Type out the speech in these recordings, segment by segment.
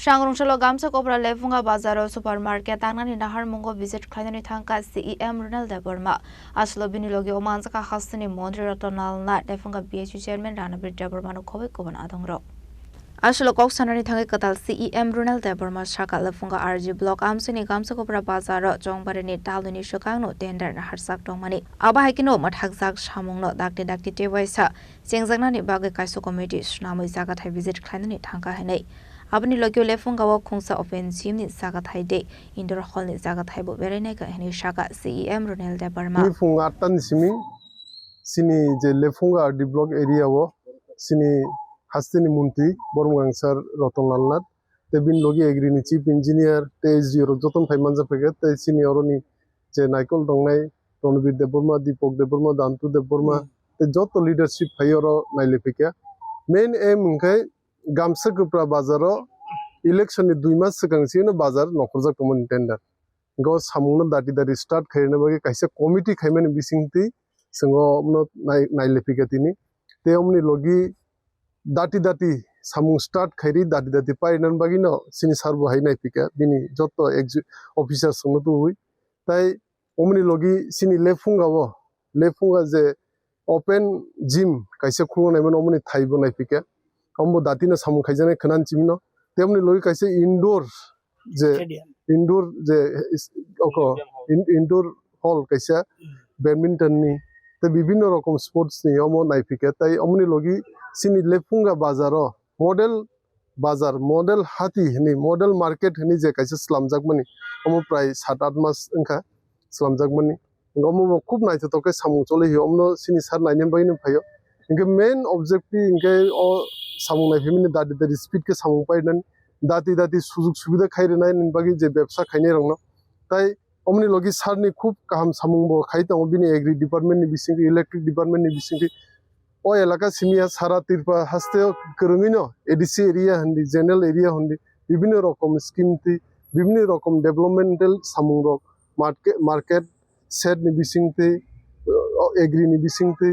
Shangrongshalo Gamsa Cobra Lefunga Bazaro Supermarket Tanani Nahar Mungo visit Klanani Tanka CEM Ronaldo Burma Aslo Binilogi Omanzaka Hasani Mondra Tonal Nat Lefunga BH Chairman Rana Bridja Burmano Kobe Koban Adongro. Aslo Koksanani Tangi Katal CEM Ronaldo Burma Shaka Lefunga RG Block Amsini Gamsa Cobra Bazaro Jongbarani Taluni Shokano Tender Harsak Domani Aba Hakino Mathakzak Shamungno Dakti Tewaisa Singzanani Baga Kaiso Committee Snamu Zagatai visit Klanani Tanka Hene Abani Logio Lefunga Kungsa Open Sim ni Zagatai de Indoor Hall ni Zagatai Bo Vereneka Heni Shaka CEM Ronaldo Burma Lefunga Atan Simi Sini je Lefunga RD Block area wo Sini Hastini Munti Bormuangsar Rotonalnat Tebin Logi Agrini Chief Engineer TSG Joton Faimanza Peget Sini Oroni je Naikol Dongnai Ronbir Deburma Dipok Deburma Dantu Deburma te joto leadership hayoro Nailepika main aim ngai Gamsa Kupra Bazaro election ni 2 mas sakangsi na bazar nokorjak tomon tender go samungna dati start khairna bagi kaisa committee khaimani bisingti singo mno nailepika tini te omni logi dati samung start khairi dati painan bagi no sini sarbo hainai pika bini joto officer sungno tu hui tai omni logi sini lefunga je open gym kaisa khungnai man omni thaibo nai pika ombo datina samung khaijane khanan chimino temni logi kaisa indoor je indoor hall kaisa badminton ni te bibhinno rokom sports ni omo naipika tai omni logi sini lefunga bazaro model hati ni model market ni je kaisa slamjakmani omo prai 7-8 mas engka slamjakmani omo khub naithotoke samung chole hi omno sini sar nainen bagini phayo inke main objective inke o samung naifimini dati speed ke samung painan dati sujug subida khairnai bagi je ব্যবসা khainai rongno tai omni logi sarni khub kaham samungbo khaitango bini agri department ni bisingi electric department ni bisingi o elaka simia sara tirpa haste korungino ADC area handi general area handi bibhinno rokom scheme ti bibhinno rokom developmental samungrok market set ni bisingi agri ni bisingi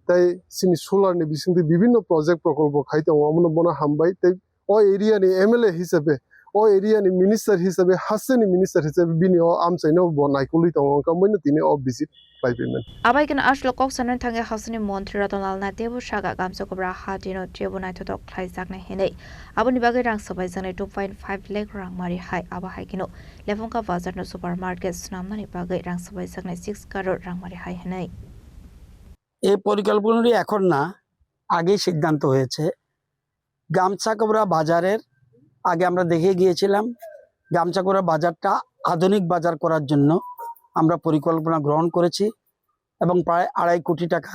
tai sini solar ni bisingi bibhinno project prokolbo khaitango amno bona hambai tai o area ni MLA hisabe o area ni minister hisabe haseni minister hisabe bini o amsaino bonai kuli tong kamoino tini o visit by payment Abaikan Aslo Koksanan Tangi Hasani Montri Ratonal Natebu Shaka Gamsa Cobra Hatino Jebunai to Klaisak na Hene Abani Bagay Rang Sabay Zane 2.5 Lake Rang Mari Hai Abahakino Lefunga Bazar no supermarket Snamani Bagay Rang Sabay Zane 6 Karo Rang Mari Hai Hene এই পরিকল্পনাটি এখন না আগে সিদ্ধান্ত হয়েছে গামছাকোবরা বাজারের আগে আমরা দেখে গিয়েছিলাম গামছাকোবরা বাজারটা আধুনিক বাজার করার জন্য আমরা পরিকল্পনা গ্রহণ করেছি এবং প্রায় 2.5 কোটি টাকা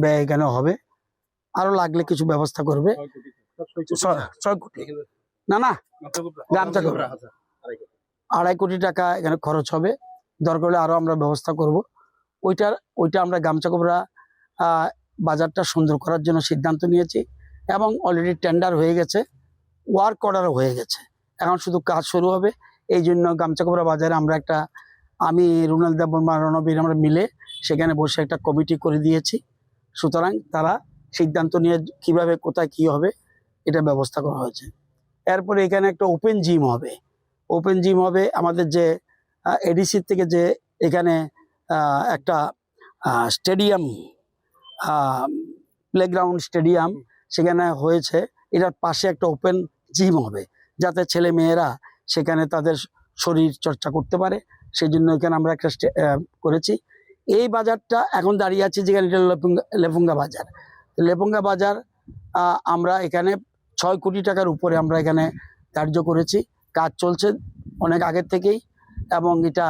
ব্যয় এখানে হবে আরো লাগলে কিছু ব্যবস্থা করবে 6 কোটি না গামছাকোবরা 2.5 কোটি টাকা এখানে খরচ হবে দরকার হলে আরো আমরা ব্যবস্থা করব ওইটা আমরা গামছাকোবরা বাজারটা সুন্দর করার জন্য সিদ্ধান্ত নিয়েছি এবং অলরেডি টেন্ডার হয়ে গেছে ওয়ার্ক অর্ডারও হয়ে গেছে এখন শুধু কাজ শুরু হবে এই জন্য গামছাকোবরা বাজারে আমরা আমি রোনালদা বর্মা রণবীর আমরা মিলে সেখানে বসে একটা কমিটি করে দিয়েছি সুতরাং তারা সিদ্ধান্ত নিয়ে কিভাবে কোথায় কি হবে এটা ব্যবস্থা করা হয়েছে এরপরে এখানে একটা ওপেন জিম হবে আমাদের যে এডিসি থেকে যে এখানে একটা স্টেডিয়াম প্লেগ্রাউন্ড স্টেডিয়াম সেখানে হয়েছে এটার পাশে একটা ওপেন জিম হবে যাতে ছেলে মেয়েরা সেখানে তাদের শরীর চর্চা করতে পারে সেই জন্য এখানে আমরা একটা করেছি এই বাজারটা এখন দাঁড়িয়ে আছে যেখানে এটা লেফুঙ্গা বাজার আমরা এখানে 6 কোটি টাকার উপরে আমরা এখানে ধার্য করেছি কাজ চলছে অনেক আগের থেকেই এবং এটা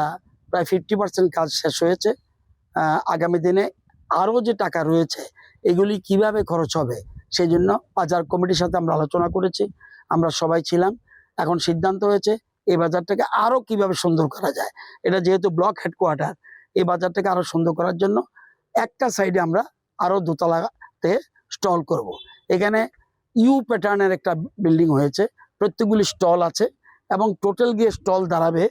প্রায় 50% কাজ শেষ হয়েছে আগামী দিনে আরো যে টাকা রয়েছে এগুলি কিভাবে খরচ হবে সেই জন্য বাজার কমিটির সাথে আমরা আলোচনা করেছি আমরা সবাই ছিলাম এখন সিদ্ধান্ত হয়েছে এই বাজারটাকে আরো কিভাবে সুন্দর করা যায় এটা যেহেতু ব্লক হেডকোয়ার্টার এই বাজারটাকে আরো সুন্দর করার জন্য একটা সাইডে আমরা আরো দোতলাতে স্টল করব এখানে ইউ প্যাটার্নের একটা বিল্ডিং হয়েছে প্রত্যেকগুলি স্টল আছে এবং টোটাল গিয়ে স্টল দাঁড়াবে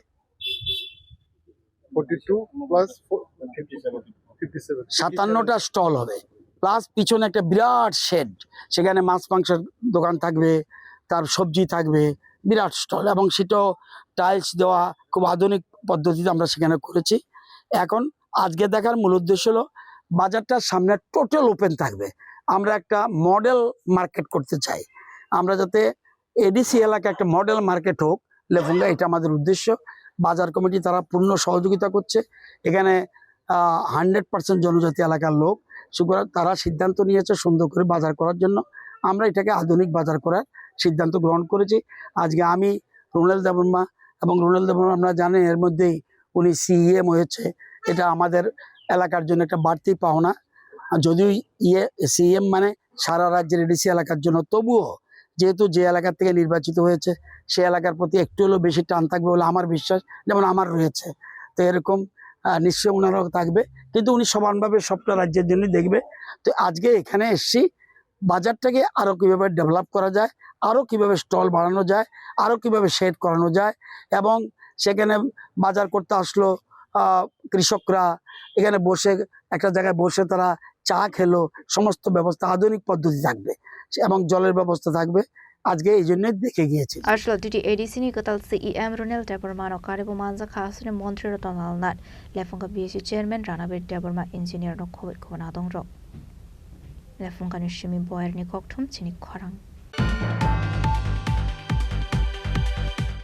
57টা স্টল হবে প্লাস পিছনে একটা বিরাট শেড সেখানে মাছ মাংসের দোকান থাকবে তার সবজি থাকবে বিরাট স্টল, এবং সেটাও টাইলস দেওয়া খুব আধুনিক পদ্ধতিতে আমরা সেখানে করেছি। এখন আজকে দেখার মূল উদ্দেশ্য হলো বাজারটার সামনে টোটাল ওপেন থাকবে। আমরা একটা মডেল মার্কেট করতে চাই, আমরা যাতে এডিসি এলাকা একটা মডেল মার্কেট হোক লেফুঙ্গা, এটা আমাদের উদ্দেশ্য। বাজার কমিটি তারা পূর্ণ সহযোগিতা করছে। এখানে 100% জনজাতি এলাকার লোক, সুতরাং তারা সিদ্ধান্ত নিয়েছে সুন্দর করে বাজার করার জন্য। আমরা এটাকে আধুনিক বাজার করার সিদ্ধান্ত গ্রহণ করেছি। আজকে আমি রুনেল দেববর্মা, এবং রুনেল দেববর্মা আপনারা জানেন এর মধ্যেই উনি সিএম হয়েছে, এটা আমাদের এলাকার জন্য একটা বাড়তি পাওনা। যদিও সিএম মানে সারা রাজ্যের এডিসি এলাকার জন্য, তবুও যেহেতু যে এলাকার থেকে নির্বাচিত হয়েছে সে এলাকার প্রতি একটু হলেও বেশি টান থাকবে বলে আমার বিশ্বাস, যেমন আমার রয়েছে। তো এরকম নিশ্চয়ই ওনারাও থাকবে, কিন্তু উনি সমানভাবে সবটা রাজ্যের জন্য দেখবে। তো আজকে এখানে এসছি বাজারটাকে আরও কীভাবে ডেভেলপ করা যায়, আরও কীভাবে স্টল বাড়ানো যায়, আরও কীভাবে শেড করানো যায়, এবং সেখানে বাজার করতে আসলো কৃষকরা এখানে বসে একটা জায়গায় বসে তারা চা খেলো, সমস্ত ব্যবস্থা আধুনিক পদ্ধতি থাকবে এবং জলের ব্যবস্থা থাকবে। আজকে এই জন্য দেখে গিয়েছি। Ashlo didi edisini katal CEM Ronel Deborma no karibu manza khasune Montri Rotonal nat Lefunga BSU Chairman Ranabir Deborma Engineer no COVID Kona Dongro Lefunga Nishimi Boyer ni Koktum Chini Korang